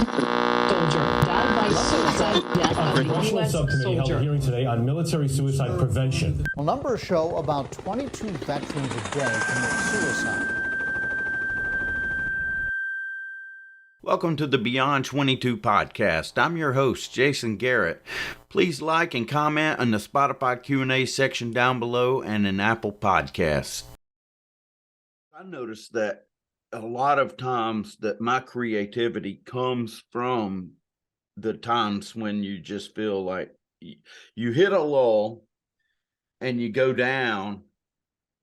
soldier died by suicide death A of a congressional U.S. subcommittee held a soldier. hearing today on military suicide prevention. Well, numbers show about 22 veterans a day commit suicide. Welcome to the Beyond 22 podcast. I'm your host, Jason Garrett. Please like and comment on the Spotify Q&A section down below and in Apple Podcasts. I noticed that a lot of times that my creativity comes from the times when you just feel like you hit a lull and you go down,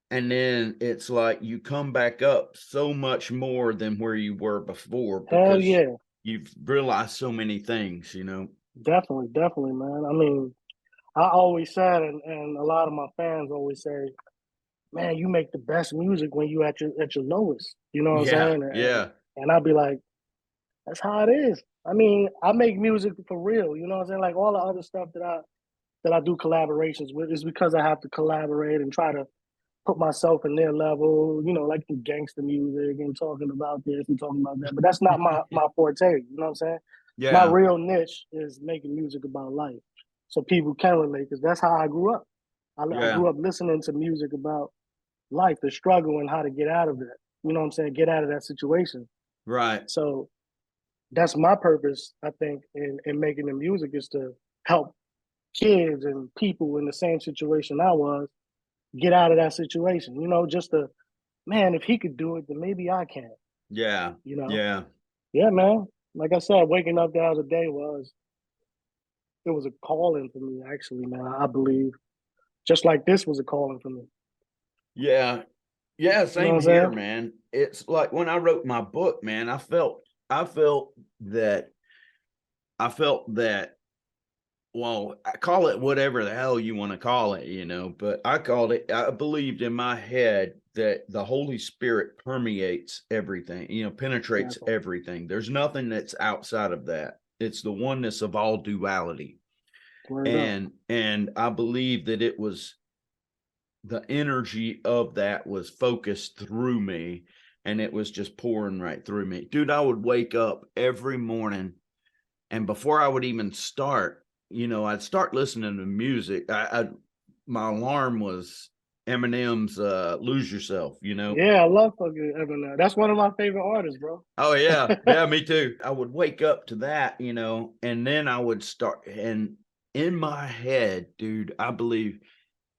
and then it's like you come back up so much more than where you were before Hell because yeah. you've realized so many things, you know. Definitely, man. I mean, I always said, and a lot of my fans always say, man, you make the best music when you at your lowest. You know what I'm saying? Yeah. And I'll be like, that's how it is. I mean, I make music for real. You know what I'm saying? Like all the other stuff that I do collaborations with is because I have to collaborate and try to put myself in their level, you know, like the gangster music and talking about this and talking about that. But that's not my forte, you know what I'm saying? My Yeah. real niche is making music about life. So people can relate because that's how I grew up. I Yeah. grew up listening to music about life, the struggle and how to get out of it. You know what I'm saying? Get out of that situation. Right. So that's my purpose, I think, in making the music is to help kids and people in the same situation I was get out of that situation. You know, just to, man, if he could do it, then maybe I can. Yeah. You know? Yeah. Yeah, man. Like I said, waking up the other day it was a calling for me, actually, man. I believe. Just like this was a calling for me. Yeah. Yeah. You know Same what I'm here, saying? man. It's like when I wrote my book, man, I felt that, well, I call it whatever the hell you want to call it, you know, but I believed in my head that the Holy Spirit permeates everything, you know, penetrates Definitely. everything. There's nothing that's outside of that. It's the oneness of all duality. Word up. And I believe that it was the energy of that was focused through me, and it was just pouring right through me. Dude, I would wake up every morning, and before I would even start, you know, I'd start listening to music. My alarm was Eminem's Lose Yourself, you know? Yeah, I love fucking Eminem. That's one of my favorite artists, bro. Oh yeah. Yeah, me too. I would wake up to that, you know, and then I would start, and in my head, dude, I believe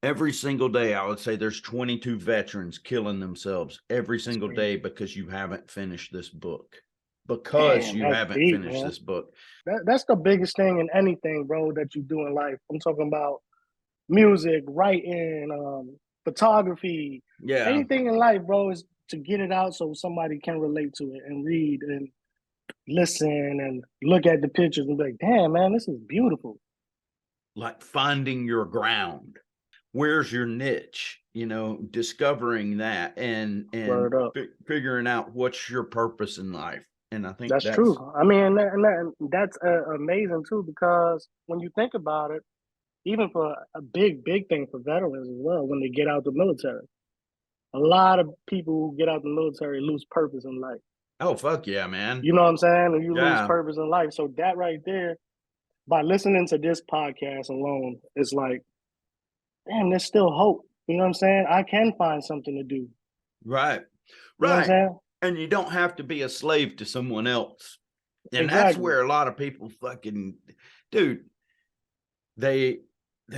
every single day I would say there's 22 veterans killing themselves every single day because you haven't finished this book. Because Damn, you that's haven't deep, finished man. this book. That's the biggest thing in anything, bro, that you do in life. I'm talking about music, writing, photography, Yeah. anything in life, bro, is to get it out so somebody can relate to it and read and listen and look at the pictures and be like, damn, man, this is beautiful. Like finding your ground. Where's your niche? You know, discovering that and Word up. figuring out what's your purpose in life. And I think That's true. I mean, and that's amazing too, because when you think about it, even for a big thing for veterans as well, when they get out the military, a lot of people who get out the military lose purpose in life. Oh, fuck yeah, man. You know what I'm saying? And you lose Yeah. purpose in life. So that right there, by listening to this podcast alone, it's like, damn, there's still hope. You know what I'm saying? I can find something to do. Right. You know what I'm Right. saying? And you don't have to be a slave to someone else. And that's Exactly. where a lot of people fucking, dude, they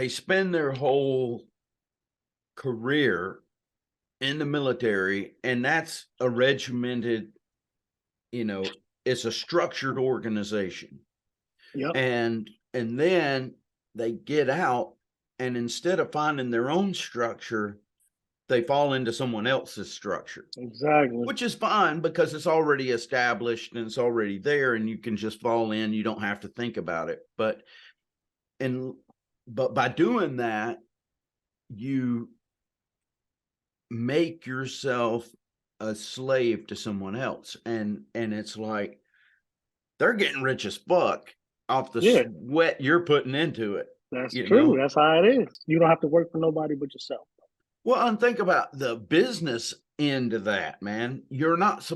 spend their whole career in the military, and that's a regimented, you know, it's a structured organization. Yep. And then they get out, and instead of finding their own structure, they fall into someone else's structure. Exactly. Which is fine because it's already established and it's already there, and you can just fall in. You don't have to think about it. But by doing that, you make yourself a slave to someone else, and it's like they're getting rich as fuck off the sweat you're putting into it. That's true. Know? That's how it is. You don't have to work for nobody but yourself. Well, and think about the business into that, man. You're not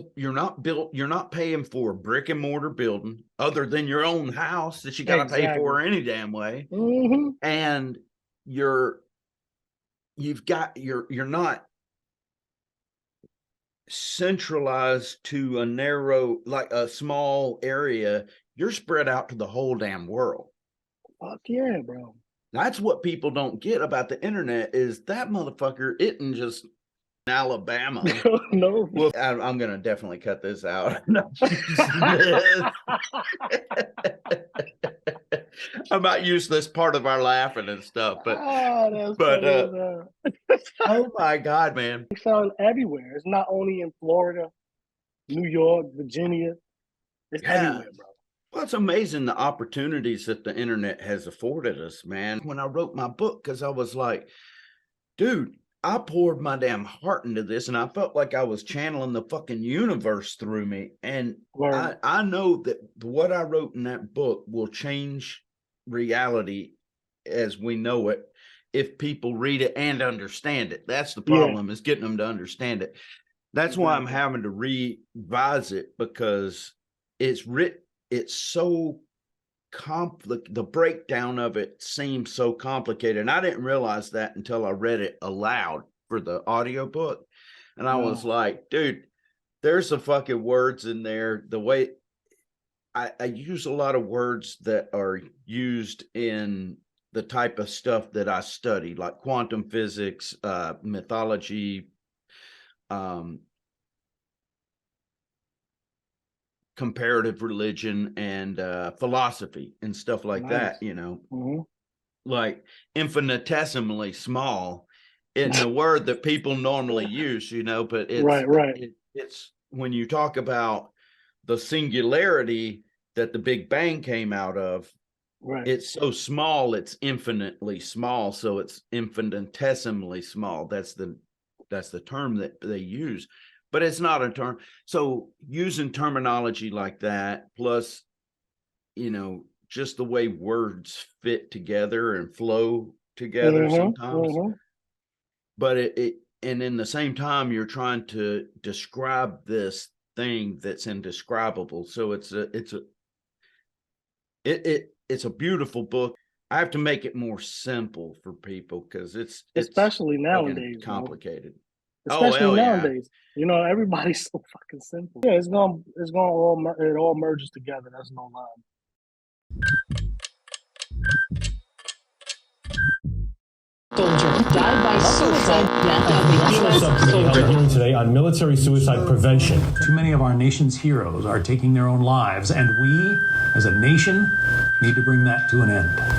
paying for a brick and mortar building other than your own house that you got to pay for any damn way. Mm-hmm. And you're not centralized to a narrow, like a small area. You're spread out to the whole damn world. Fuck yeah, bro. That's what people don't get about the internet is that motherfucker isn't just Alabama. No. Well, I'm going to definitely cut this out. I might use this part of our laughing and stuff, but oh my God, man. It's found everywhere. It's not only in Florida, New York, Virginia. It's everywhere, bro. Well, it's amazing the opportunities that the internet has afforded us, man. When I wrote my book, because I was like, dude, I poured my damn heart into this and I felt like I was channeling the fucking universe through me. And I know that what I wrote in that book will change reality as we know it if people read it and understand it. That's the problem, is getting them to understand it. That's why I'm having to revise it, because it's so the breakdown of it seems so complicated. And I didn't realize that until I read it aloud for the audiobook. And I was like, dude, there's some fucking words in there. The way I use a lot of words that are used in the type of stuff that I study, like quantum physics, mythology, comparative religion, and philosophy and stuff like that, you know. Like infinitesimally small in a word that people normally use, you know, but it's it's when you talk about the singularity that the Big Bang came out of, it's so small, it's infinitely small, so it's infinitesimally small. That's the term that they use. But it's not a term. So using terminology like that, plus, you know, just the way words fit together and flow together sometimes. But and in the same time, you're trying to describe this thing that's indescribable. So it's a beautiful book. I have to make it more simple for people because it's especially nowadays complicated. Especially nowadays, you know, everybody's so fucking simple. Yeah, it all merges together. That's no lie. Soldier died by suicide. National Subcommittee held a hearing today on military suicide prevention. Too many of our nation's heroes are taking their own lives, and we, as a nation, need to bring that to an end.